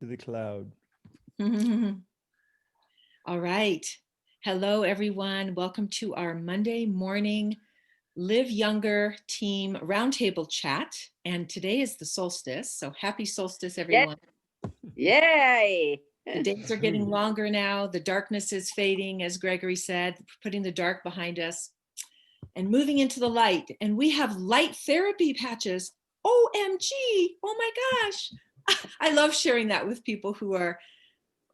to the cloud. All right. Hello, everyone. Welcome to our Monday morning Live Younger Team Roundtable Chat. And today is the solstice. So happy solstice, Yeah. everyone. Yay. The days are getting longer now. The darkness is fading, as Gregory said, putting the dark behind us and moving into the light. And we have light therapy patches. OMG. Oh my gosh. I love sharing that with people who are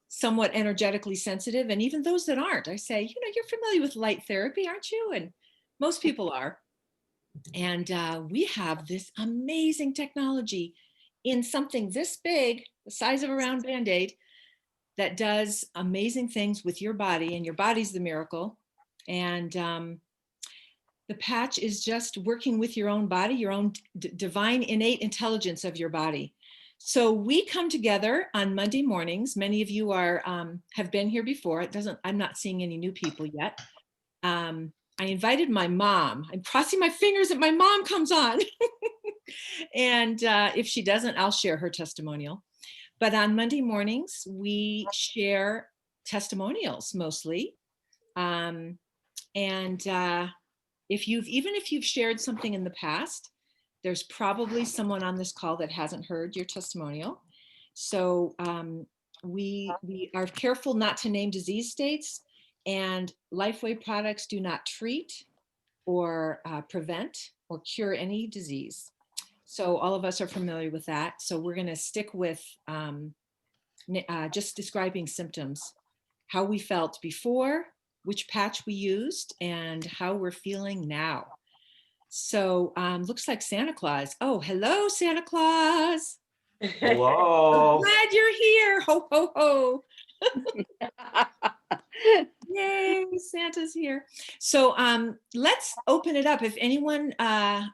somewhat energetically sensitive, and even those that aren't. I say, you're familiar with light therapy, aren't you? And most people are. And we have this amazing technology in something this big, the size of a round Band-Aid, that does amazing things with your body, and your body's the miracle. And the patch is just working with your own body, your own divine innate intelligence of your body. So we come together on Monday mornings. Many of you are have been here before. I'm not seeing any new people yet. I invited my mom. I'm crossing my fingers that my mom comes on. And if she doesn't, I'll share her testimonial. But on Monday mornings, we share testimonials mostly. And if you've shared something in the past, there's probably someone on this call that hasn't heard your testimonial. So we are careful not to name disease states, and Lifeway products do not treat or prevent or cure any disease. So all of us are familiar with that. So we're going to stick with just describing symptoms, how we felt before, which patch we used, and how we're feeling now. So looks like Santa Claus. Oh, hello, Santa Claus. Hello. Glad you're here. Ho, ho, ho. Yay, Santa's here. So let's open it up. If anyone, I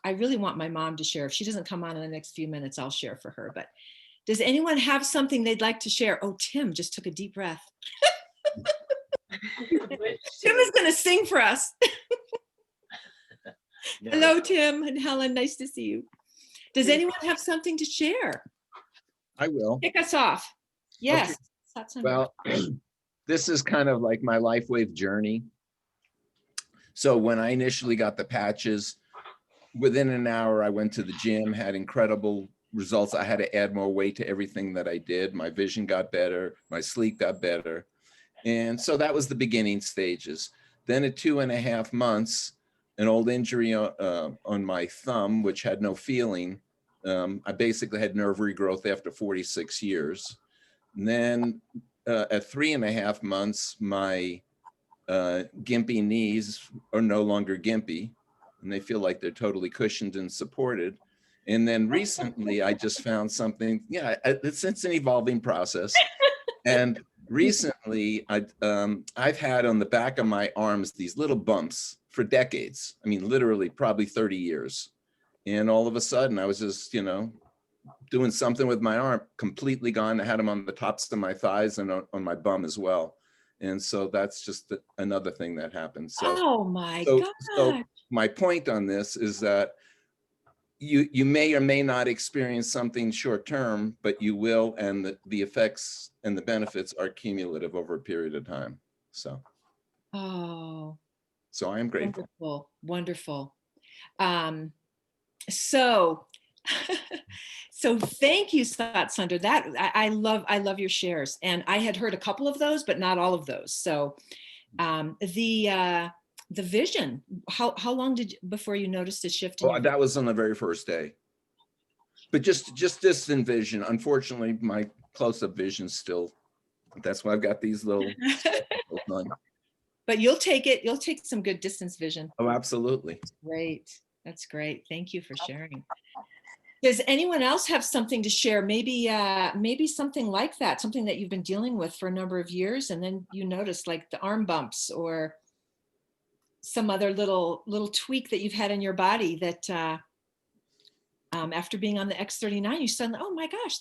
really want my mom to share. If she doesn't come on in the next few minutes, I'll share for her. But does anyone have something they'd like to share? Oh, Tim just took a deep breath. Tim is going to sing for us. Hello, Tim and Helen. Nice to see you. Does anyone have something to share? I will. Kick us off. Yes. Okay. Well, this is kind of like my LifeWave journey. So when I initially got the patches, within an hour, I went to the gym, had incredible results. I had to add more weight to everything that I did. My vision got better. My sleep got better. And so that was the beginning stages. Then at 2.5 months, an old injury on my thumb, which had no feeling. I basically had nerve regrowth after 46 years. And then at 3.5 months, my gimpy knees are no longer gimpy, and they feel like they're totally cushioned and supported. And then recently, I just found something, it's an evolving process. And recently, I've had on the back of my arms these little bumps for decades. I mean, literally probably 30 years. And all of a sudden, I was just, doing something with my arm, completely gone. I had them on the tops of my thighs and on my bum as well. And so that's just another thing that happened. So, oh my God. So my point on this is that you may or may not experience something short term, but you will, and the effects and the benefits are cumulative over a period of time. So I am grateful. Wonderful. So thank you, Satsundar. That I love your shares, and I had heard a couple of those, but not all of those. So the vision, how long before you noticed a shift? That was on the very first day. But just distant vision. Unfortunately, my close-up vision still, that's why I've got these little But you'll take it. You'll take some good distance vision. Oh, absolutely. Great. That's great. Thank you for sharing. Does anyone else have something to share? Maybe something like that, something that you've been dealing with for a number of years, and then you notice like the arm bumps or some other little tweak that you've had in your body that after being on the X39, you suddenly, oh my gosh,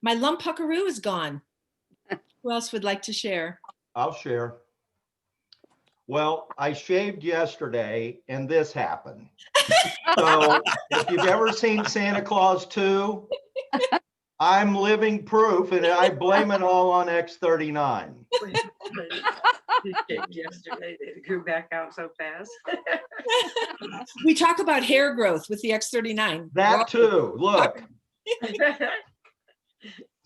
my lump puckaroo is gone. Who else would like to share? I'll share. Well, I shaved yesterday and this happened. So if you've ever seen Santa Claus 2, I'm living proof, and I blame it all on X39. Yesterday, it grew back out so fast. We talk about hair growth with the X39. That too, look. That's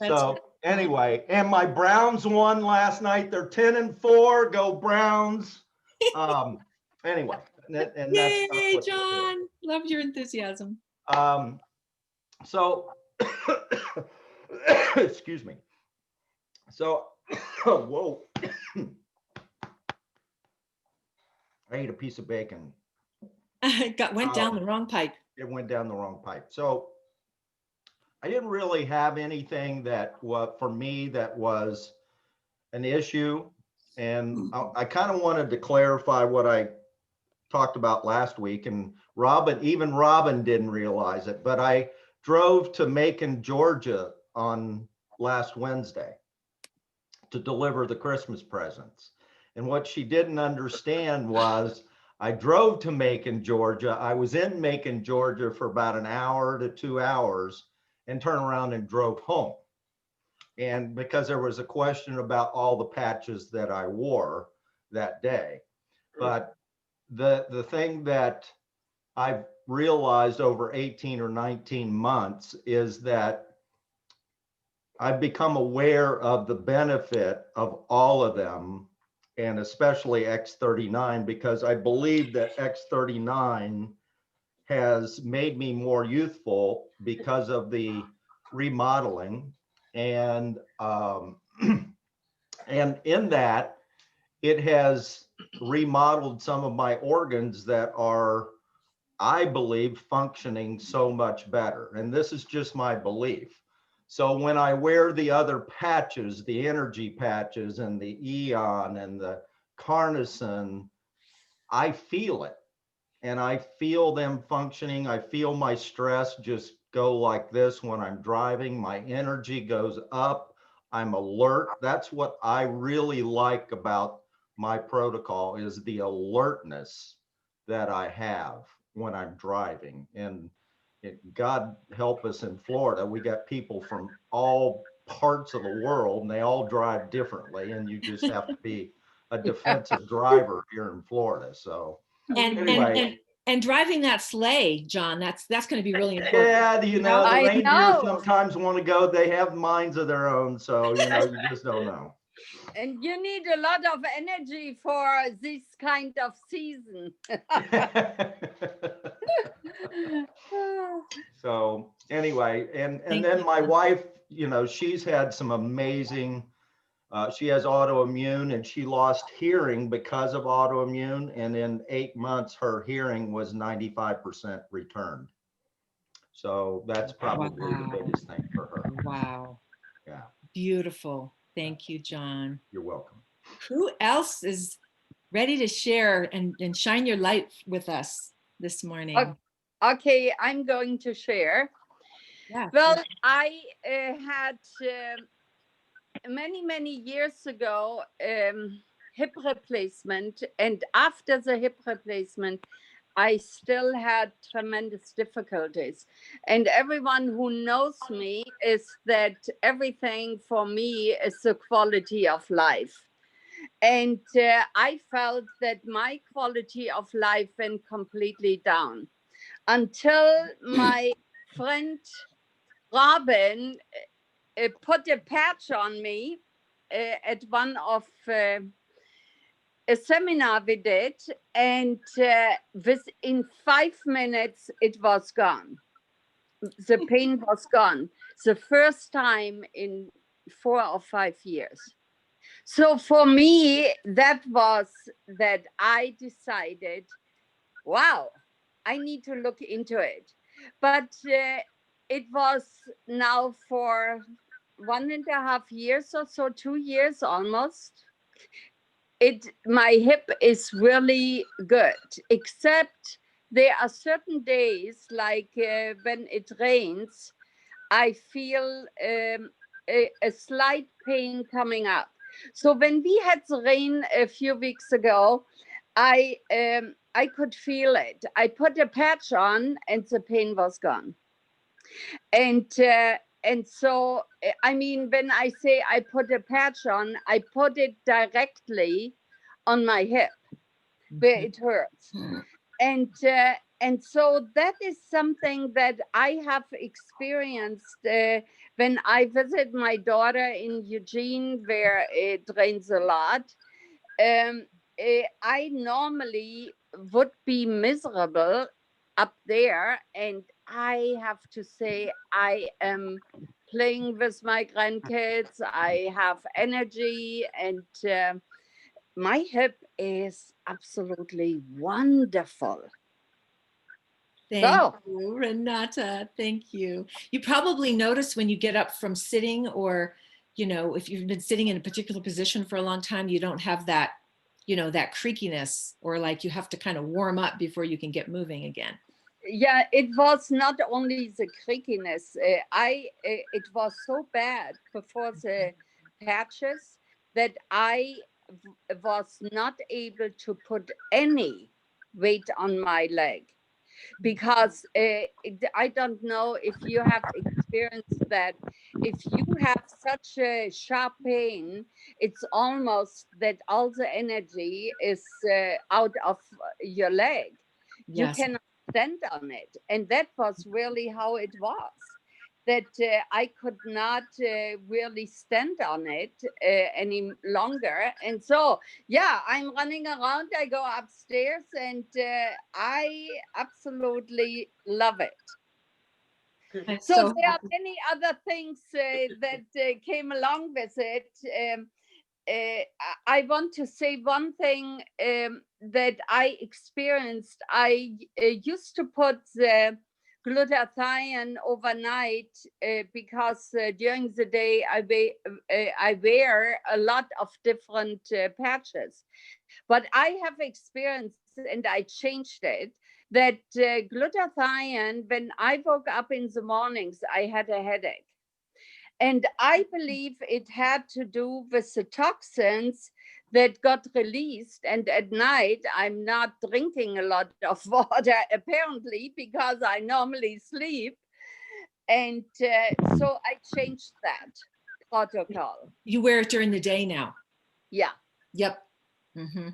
So anyway, and my Browns won last night. They're 10-4. Go Browns. Anyway, and Yay, that's what we're doing. John. Love your enthusiasm. So, excuse me. So, whoa. I ate a piece of bacon. Went down the wrong pipe. It went down the wrong pipe. So I didn't really have anything that for me that was an issue. And I kind of wanted to clarify what I talked about last week. And even Robin didn't realize it, but I drove to Macon, Georgia on last Wednesday to deliver the Christmas presents. And what she didn't understand was I drove to Macon, Georgia. I was in Macon, Georgia for about an hour to 2 hours and turned around and drove home. And because there was a question about all the patches that I wore that day. But the thing that I've realized over 18 or 19 months is that I've become aware of the benefit of all of them, and especially X39, because I believe that X39 has made me more youthful because of the remodeling. And and in that, it has remodeled some of my organs that are, I believe, functioning so much better. And this is just my belief. So when I wear the other patches, the energy patches and the Eon and the Carnosine, I feel it. And I feel them functioning. I feel my stress just go like this when I'm driving. My energy goes up. I'm alert. That's what I really like about my protocol, is the alertness that I have when I'm driving. And God help us in Florida, we got people from all parts of the world and they all drive differently, and you just have to be a defensive driver here in Florida. So And, anyway. and driving that sleigh, John, that's going to be really important. Yeah, you know, the I reindeer know. sometimes want to go, they have minds of their own. So, you know, you just don't know. And you need a lot of energy for this kind of season. So anyway, and Thank then you. my wife, you know, she's had some amazing, she has autoimmune and she lost hearing because of autoimmune. And in 8 months, her hearing was 95% returned. So that's probably the Wow. biggest thing for her. Wow. Yeah. Beautiful. Thank you, John. You're welcome. Who else is ready to share and shine your light with us this morning? Okay, I'm going to share. Yeah. Well, I had many years ago hip replacement, and after the hip replacement, I still had tremendous difficulties. And everyone who knows me is that everything for me is the quality of life. And I felt that my quality of life went completely down until my friend Robin put a patch on me at one of a seminar we did, and within 5 minutes it was gone. The pain was gone. The first time in 4 or 5 years. So for me, that was that I decided, wow, I need to look into it. But it was now for 1.5 years or so, 2 years almost. My hip is really good, except there are certain days, like when it rains, I feel a slight pain coming up. So when we had the rain a few weeks ago, I could feel it. I put a patch on and the pain was gone. And and so, I mean, when I say I put a patch on, I put it directly on my hip where it hurts. And so that is something that I have experienced when I visit my daughter in Eugene, where it rains a lot. I normally would be miserable up there, and I have to say I am playing with my grandkids. I have energy, and my hip is absolutely wonderful. Thank So, you, Renata. Thank you. You probably notice when you get up from sitting, or, you know, if you've been sitting in a particular position for a long time, you don't have that, you know, that creakiness, or like you have to kind of warm up before you can get moving again. yeah, it was not only the creakiness. It was so bad before the patches that I was not able to put any weight on my leg, because I don't know if you have experienced that. If you have such a sharp pain, it's almost that all the energy is out of your leg. You Yes. cannot stand on it. And that was really how it was. That I could not really stand on it any longer. And so, yeah, I'm running around. I go upstairs, and I absolutely love it. I'm So so there are happy. many other things that came along with it. I want to say one thing that I experienced. I used to put the glutathione overnight because during the day I wear a lot of different patches. But I have experienced, and I changed it, that glutathione, when I woke up in the mornings, I had a headache. And I believe it had to do with the toxins that got released. And at night, I'm not drinking a lot of water, apparently, because I normally sleep. And so I changed that protocol. You wear it during the day now. Yeah. Yep. Mm-hmm.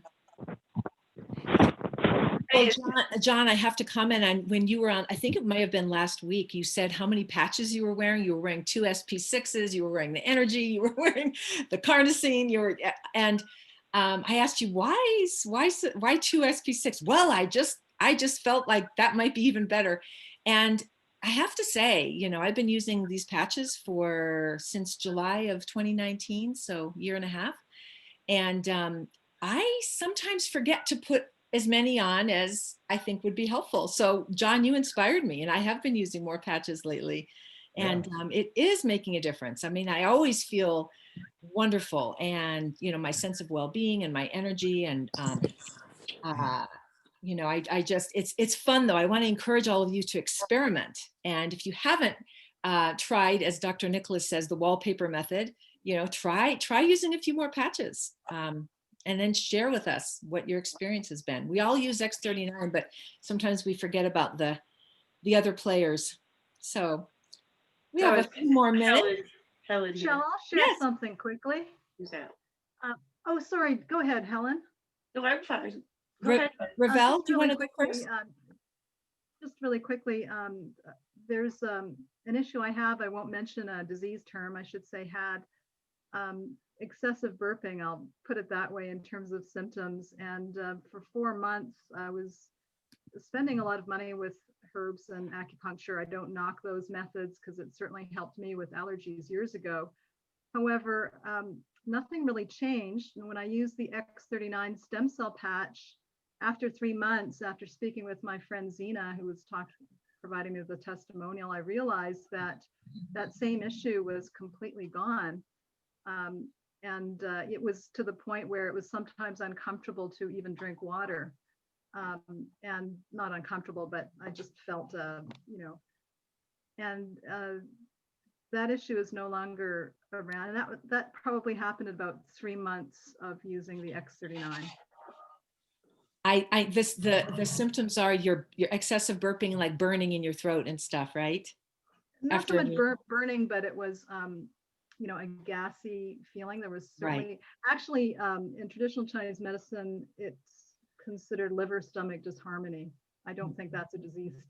Well, John, I have to comment on when you were on, I think it might have been last week, you said how many patches you were wearing. You were wearing 2 SP6s, you were wearing the Energy, you were wearing the Carnosine, and I asked you, why 2 SP6? Well, I just felt like that might be even better. And I have to say, you know, I've been using these patches since July of 2019, so year and a half. And I sometimes forget to put as many on as I think would be helpful. So John, you inspired me, and I have been using more patches lately, and it is making a difference. I mean, I always feel wonderful, and, you know, my sense of well-being and my energy, and you know, I just, it's fun though. I want to encourage all of you to experiment. And if you haven't tried, as Dr. Nicholas says, the wallpaper method, you know, try using a few more patches. And then share with us what your experience has been. We all use X39, but sometimes we forget about the other players. So we have a few more minutes. Helen Shall here. I share Yes. something quickly? Who's that? Oh, sorry. Go ahead, Helen. No, I'm fine. Go ahead. Ravel, Just do you really want to go quickly, first? Just really quickly, there's an issue I have. I won't mention a disease term. I should say had excessive burping. I'll put it that way in terms of symptoms. And for 4 months, I was spending a lot of money with herbs and acupuncture. I don't knock those methods because it certainly helped me with allergies years ago. However, nothing really changed. And when I used the X39 stem cell patch, after 3 months, after speaking with my friend Zena, who was providing me with a testimonial, I realized that that same issue was completely gone. And it was to the point where it was sometimes uncomfortable to even drink water. And not uncomfortable, but I just felt, you know, and that issue is no longer around. And that probably happened in about 3 months of using the X39. The symptoms are your excessive burping, like burning in your throat and stuff, right? Not After so a much meal. burning, but it was, a gassy feeling. There was Right. certainly, actually, in traditional Chinese medicine, it's considered liver stomach disharmony. I don't think that's a disease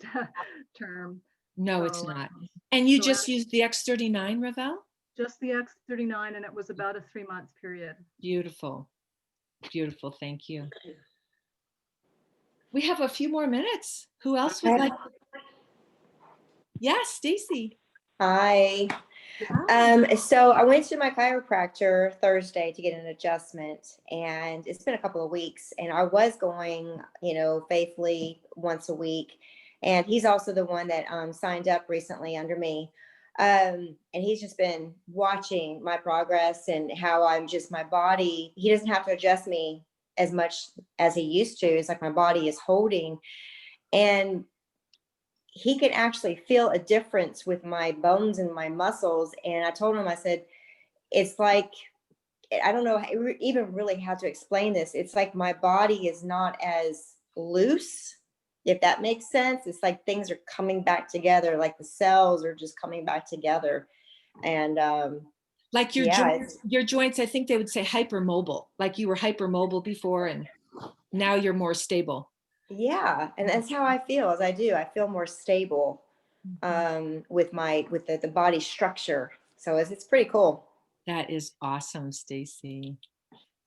term. No, it's So, not. And you so just used the X39, Ravel? just the X39, and it was about a 3 month period. Beautiful. Beautiful. Thank you. We have a few more minutes. Who else would like? Yes, Stacy. Hi. So I went to my chiropractor Thursday to get an adjustment, and it's been a couple of weeks, and I was going, faithfully once a week. And he's also the one that signed up recently under me. And he's just been watching my progress and how I'm just, my body, he doesn't have to adjust me as much as he used to. It's like my body is holding. And he can actually feel a difference with my bones and my muscles. And I told him, I said, it's like, I don't know even really how to explain this. It's like my body is not as loose, if that makes sense. It's like things are coming back together, like the cells are just coming back together. And Like Yeah, your joints, I think they would say hypermobile, like you were hypermobile before and now you're more stable. yeah, and that's how I feel. As I feel more stable with the body structure. So it's pretty cool. That is awesome, Stacy.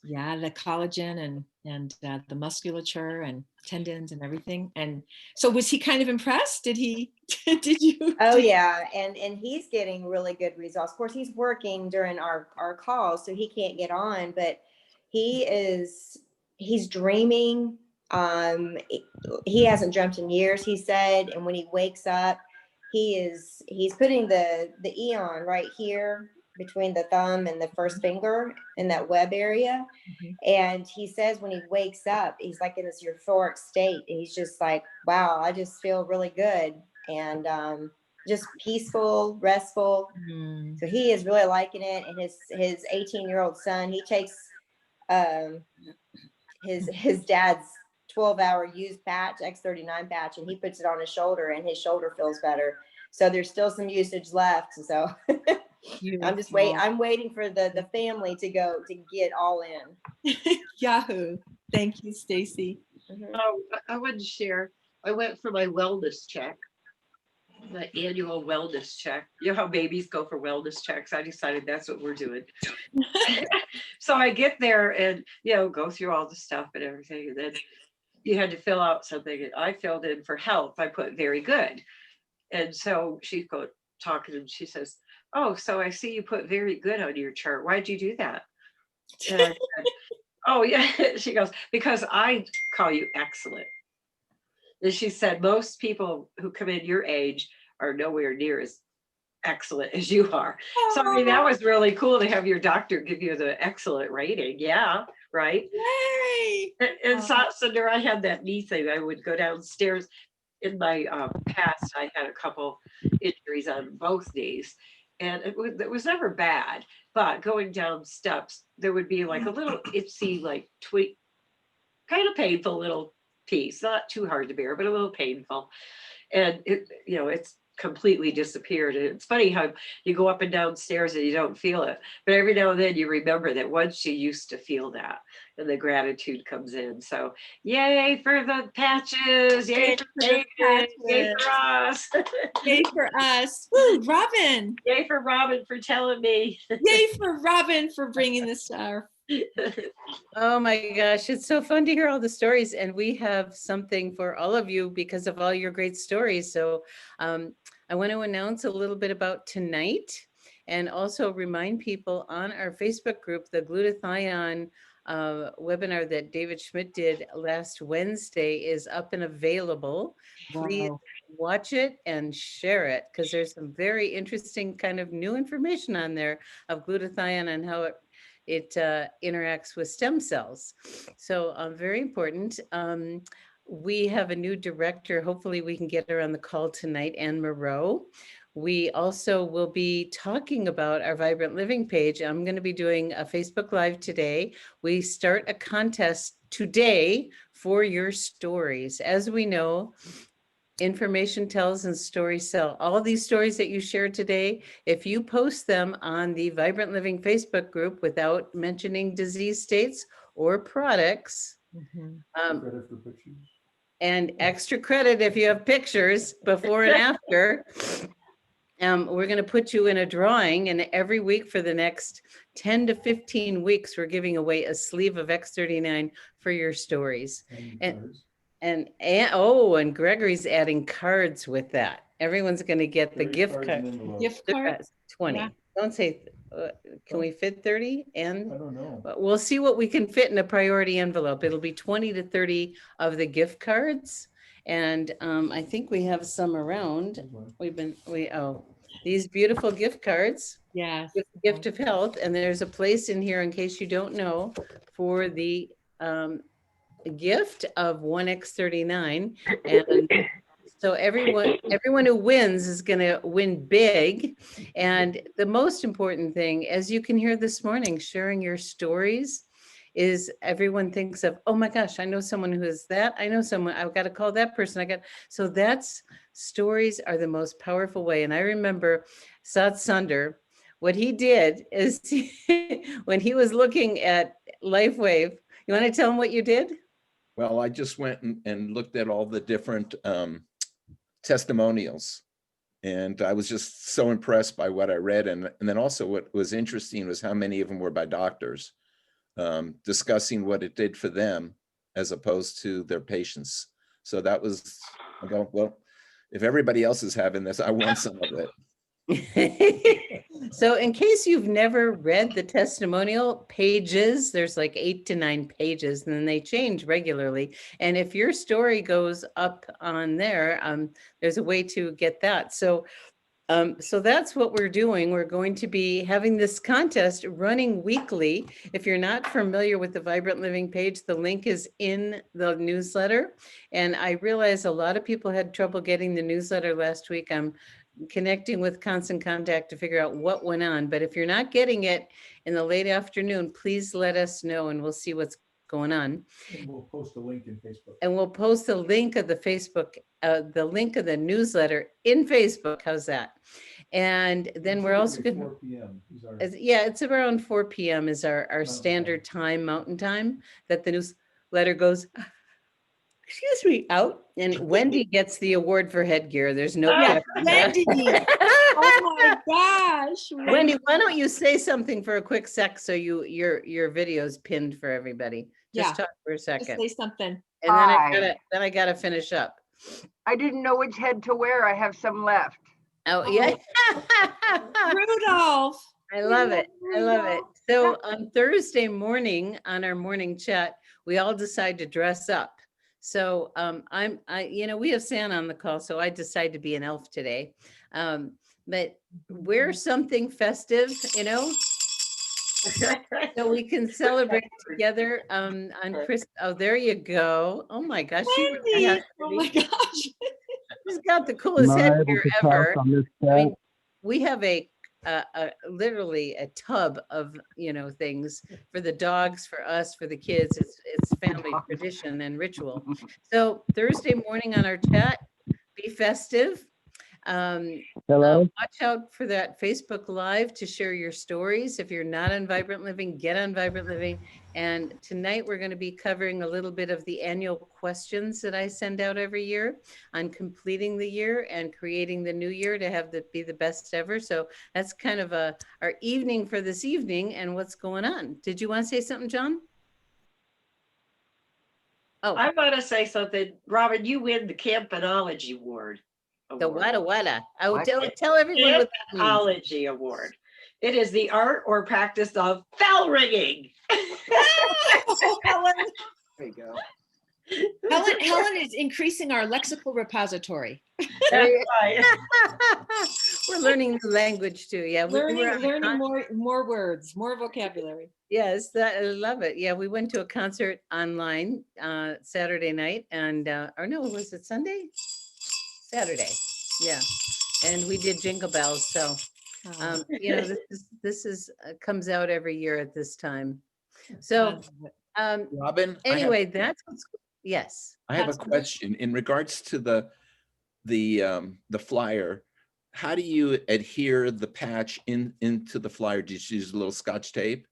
Yeah, the collagen and the musculature and tendons and everything. And so was he kind of impressed? Did he, did you? Oh yeah, and he's getting really good results. Of course, he's working during our calls, so he can't get on, but he's dreaming. He hasn't dreamt in years, he said, and when he wakes up, he's putting the Eon right here between the thumb and the first finger in that web area. Mhm. And he says when he wakes up, he's like in this euphoric state. He's just like, wow, I just feel really good. And just peaceful, restful. Mm. So he is really liking it. And his 18-year-old son, he takes his dad's 12-hour used patch, X39 patch, and he puts it on his shoulder, and his shoulder feels better. So there's still some usage left. So I'm waiting for the family to get all in. Yahoo. Thank you, Stacy. Mhm. I wanted to share, I went for my wellness check, my annual wellness check. You know how babies go for wellness checks? I decided that's what we're doing. So I get there and, go through all the stuff and everything. And then you had to fill out something. And I filled in for health. I put very good. And so she's talking and she says, oh, so I see you put very good on your chart. Why'd you do that? And I said, oh, yeah. She goes, because I call you excellent. And she said, most people who come in your age are nowhere near as excellent as you are. So, I mean, that was really cool to have your doctor give you the excellent rating. Yeah, right. Yay! And Sundar, I had that knee thing. I would go downstairs. In my past, I had a couple injuries on both knees, and it was never bad. But going down steps, there would be like a little itsy, like tweak, kind of painful little piece, not too hard to bear, but a little painful. And it's completely disappeared. And it's funny how you go up and down stairs and you don't feel it, but every now and then you remember that once you used to feel that, and the gratitude comes in. So yay for the patches, yay for David, yay for us. Yay for us. Woo, Robin. Yay for Robin for telling me. Yay for Robin for bringing the star. Oh my gosh, it's so fun to hear all the stories, and we have something for all of you because of all your great stories. So I want to announce a little bit about tonight, and also remind people on our Facebook group, the glutathione webinar that David Schmidt did last Wednesday is up and available. Please watch it and share it, because there's some very interesting kind of new information on there of glutathione and how it interacts with stem cells. So very important. We have a new director. Hopefully we can get her on the call tonight, Anne Moreau. We also will be talking about our Vibrant Living page. I'm going to be doing a Facebook Live today. We start a contest today for your stories. As we know, Information tells and stories sell. All of these stories that you shared today, if you post them on the Vibrant Living Facebook group without mentioning disease states or products, Mhm. and extra credit if you have pictures before and after, we're going to put you in a drawing, and every week for the next 10 to 15 weeks, we're giving away a sleeve of X39 for your stories. And Gregory's adding cards with that. Everyone's going to get the gift card. Gift card? 20. Yeah. Don't say, can we fit 30? And I don't know. we'll see what we can fit in a priority envelope. It'll be 20 to 30 of the gift cards. And I think we have some around. These beautiful gift cards, Yes. gift of health. And there's a place in here, in case you don't know, for the gift of 1X39. And so everyone who wins is going to win big. And the most important thing, as you can hear this morning, sharing your stories, is everyone thinks of, oh my gosh, I know someone who is that. I know someone, I've got to call that person. So stories are the most powerful way. And I remember Sat Sunder, what he did is when he was looking at LifeWave, you want to tell him what you did? Well, I just went and looked at all the different testimonials, and I was just so impressed by what I read. And then also what was interesting was how many of them were by doctors discussing what it did for them as opposed to their patients. So that was, I go, well, if everybody else is having this, I want some of it. So in case you've never read the testimonial pages, there's like 8 to 9 pages, and then they change regularly. And if your story goes up on there, there's a way to get that. So that's what we're doing. We're going to be having this contest running weekly. If you're not familiar with the Vibrant Living page, the link is in the newsletter. And I realize a lot of people had trouble getting the newsletter last week. I'm connecting with Constant Contact to figure out what went on. But if you're not getting it in the late afternoon, please let us know and we'll see what's going on. And we'll post a link in Facebook. And we'll post the link of the Facebook, the link of the newsletter in Facebook. How's that? And then we're also going 4 p.m. it's around 4 p.m. is our standard time, Mountain Time, that the newsletter goes, excuse me, out. And Wendy gets the award for headgear. There's no Yes, question. Wendy. Oh my gosh. Wendy, why don't you say something for a quick sec so your video is pinned for everybody. Just Yeah. talk for a Just second. say something. And then Hi. I gotta finish up. I didn't know which head to wear. I have some left. Oh, yeah. Rudolph. I love it. I love it. So on Thursday morning, on our morning chat, we all decide to dress up. So we have Santa on the call, so I decided to be an elf today. But wear something festive, so we can celebrate together on Chris. Oh, there you go. Oh my gosh. Wendy. Oh my gosh. She's got the coolest headgear ever. I mean, we have literally a tub of things for the dogs, for us, for the kids. It's family tradition and ritual. So Thursday morning on our chat, be festive. Hello. Watch out for that Facebook Live to share your stories. If you're not on Vibrant Living, get on Vibrant Living. And tonight we're going to be covering a little bit of the annual questions that I send out every year on completing the year and creating the new year to be the best ever. So that's kind of our evening for this evening and what's going on. Did you want to say something, John? Oh, I want to say something. Robin, you win the Campanology Award. the wada. I will tell everyone what that means. Campanology Award. It is the art or practice of bell ringing. Helen, There you go. Helen is increasing our lexical repository. That's right. We're learning the language too. Yeah, Learning more words, more vocabulary. Yes, I love it. Yeah, we went to a concert online Saturday night, and or no, was it Sunday? Saturday. Yeah, and we did Jingle Bells. So this is comes out every year at this time. So Robin, anyway, that's what's yes. I have a question in regards to the the flyer, how do you adhere the patch into the flyer? Do you just use a little Scotch tape?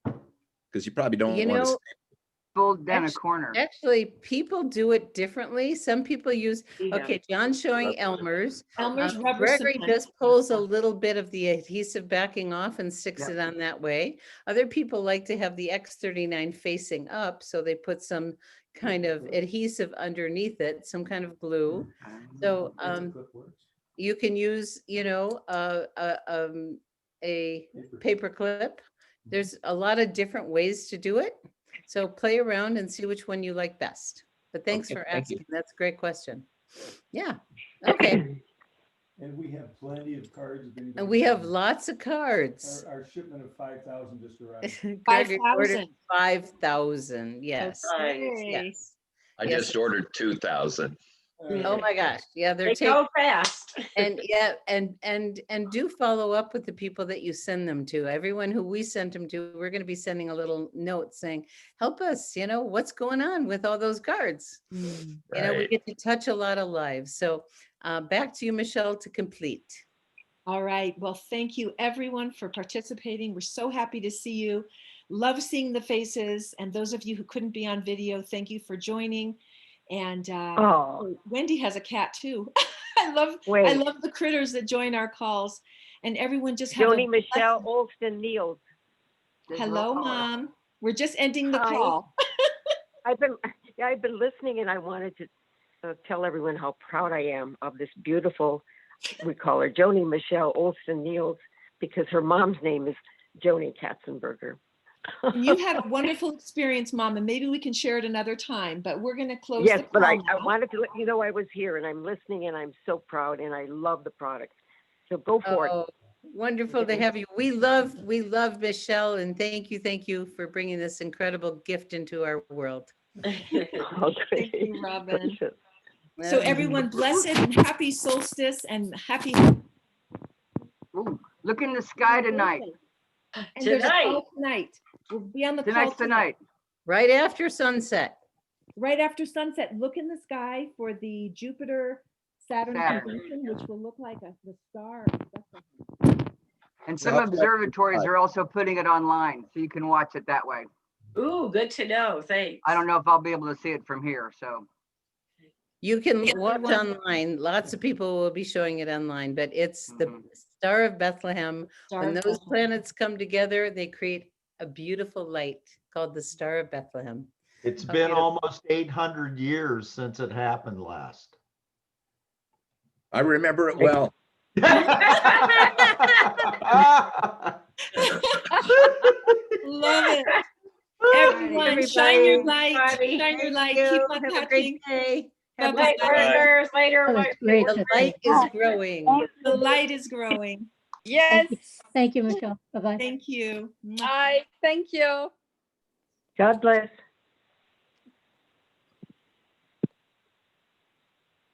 Because you probably don't You want to. know, Fold down a Actu- corner. Actually, people do it differently. Some people use, Yeah. okay, John's showing Elmer's. Elmer's rubber Gregory cement. just pulls a little bit of the adhesive backing off and sticks Yep. it on that way. Other people like to have the X39 facing up, so they put some kind of adhesive underneath it, some kind of glue. So you can use, you know, a paper clip. There's a lot of different ways to do it. So play around and see which one you like best. But thanks Okay, for thank you. asking. That's a great question. Yeah, okay. And we have plenty of cards. if anybody And we have wants. lots of cards. Our shipment of 5,000 just arrived. Gregory ordered 5,000. 5,000, yes, Okay. yes. I Yes. just ordered 2,000. Oh my gosh, yeah, they're They taking, go fast. and yeah, and do follow up with the people that you send them to. Everyone who we sent them to, we're gonna be sending a little note saying, help us, you know, what's going on with all those cards? Mm. You know, we Right. get to touch a lot of lives. So back to you, Michelle, to complete. All right. Well, thank you everyone for participating. We're so happy to see you. Love seeing the faces. And those of you who couldn't be on video, thank you for joining. And Oh, Wendy has a cat too. I love wait. the critters that join our calls. And everyone just have Joni a Michelle blessed- Olson Niels. Hello, Mom. We're just ending the Hi. call. I've been listening, and I wanted to tell everyone how proud I am of this beautiful, we call her Joni Michelle Olson Niels, because her mom's name is Joni Katzenberger. And you had a wonderful experience, Mom, and maybe we can share it another time, but we're going to close Yes, the but call I now. wanted to let you know I was here, and I'm listening, and I'm so proud, and I love the product. So go for it. Oh, wonderful to have you. We love Michelle, and thank you for bringing this incredible gift into our world. Thank you, Robin. Gracious. So everyone, blessed and happy solstice and happy. Ooh, look in the sky tonight. And there's a Tonight. call tonight. We'll be on the call Tonight's the night. Right after sunset. right after sunset. Look in the sky for the Jupiter Saturn Saturn. conjunction, which will look like the star. of Bethlehem. And some Well, that's observatories right. are also putting it online, so you can watch it that way. Ooh, good to know. Thanks. I don't know if I'll be able to see it from here, so. You can Yeah, watch everyone- online. Lots of people will be showing it online, but it's the Mhm. Star of Bethlehem. Star When of those Bethlehem. planets come together, they create a beautiful light called the Star of Bethlehem. It's How been beautiful. almost 800 years since it happened last. I remember it well. Love it. Everyone, shine your light. Everybody. Shine your light. Thank Keep you. on Have a touching. great day. Have a Bye-bye. good night. Later, later. That was Bye. great. The light is growing. The light is growing. Yes, Thank you, Michelle. Bye-bye. Thank you. Mwah. I thank you. God bless.